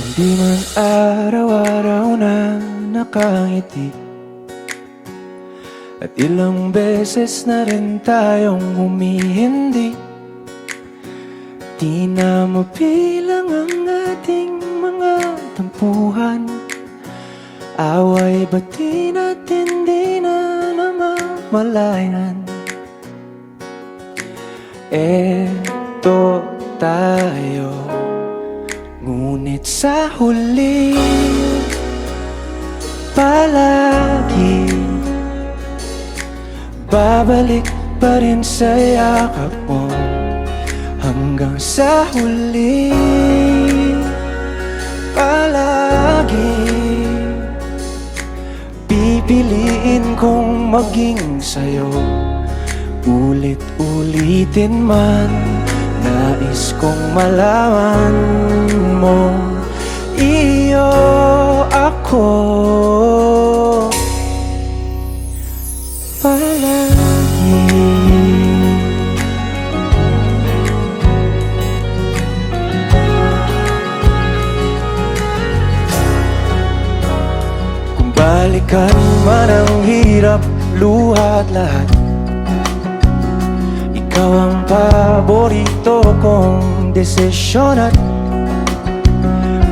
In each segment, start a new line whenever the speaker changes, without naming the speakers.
Hindi man araw-araw na nakangiti, at ilang beses na rin tayong humihindi. Di na mabilang ang ating mga tampuhan, away bati natin di na namamalayan. Eto tayo, ngunit sa huli palagi babalik pa rin sa yakap mo. Hanggang sa huli palagi pipiliin kong maging sa'yo. Ulit-ulitin man, nais kong malaman mo, iyo ako palagi. Kung balikan man ang hirap, luha at lahat, ikaw ang paborito kong desisyon. At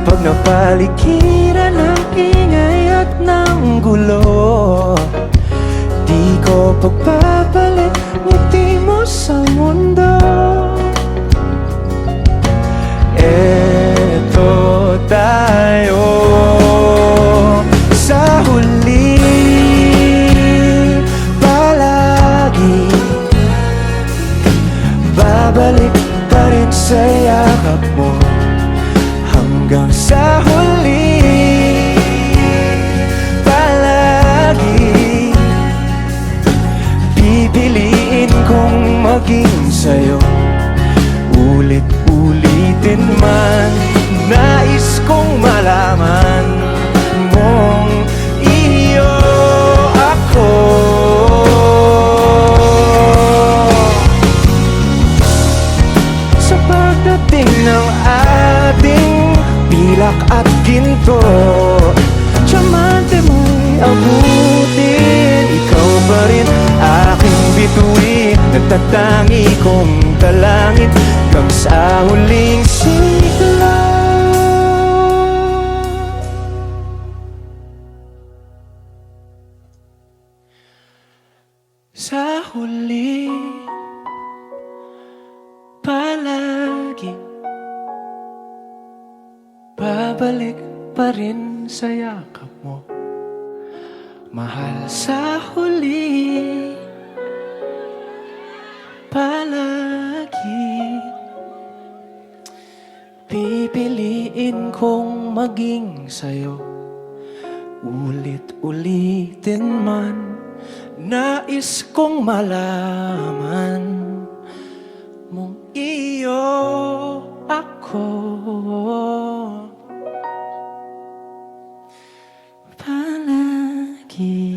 pag napaligiran ng ingay at ng gulo, di ko pagpapalit ngiti mo sa mundo. Eto tayo sa huli palagi, babalik pa rin sa yakap mo. Hanggang sa huli palagi pipiliin kong maging sa'yo. Ulit-ulitin man, nais kong malaman mong iyo ako. Sa pagdating ng ating pilak at ginto, tiyamante mo'y abutin, ikaw pa rin aking bituin. Nagtatangi kong dalangin hanggang sa huling sigla. Sa huli palagi babalik pa rin sa yakap mo, mahal. Sa huli palagi pipiliin kong maging sa'yo. Ulit-ulitin man, nais kong malaman mong iyo ako palagi.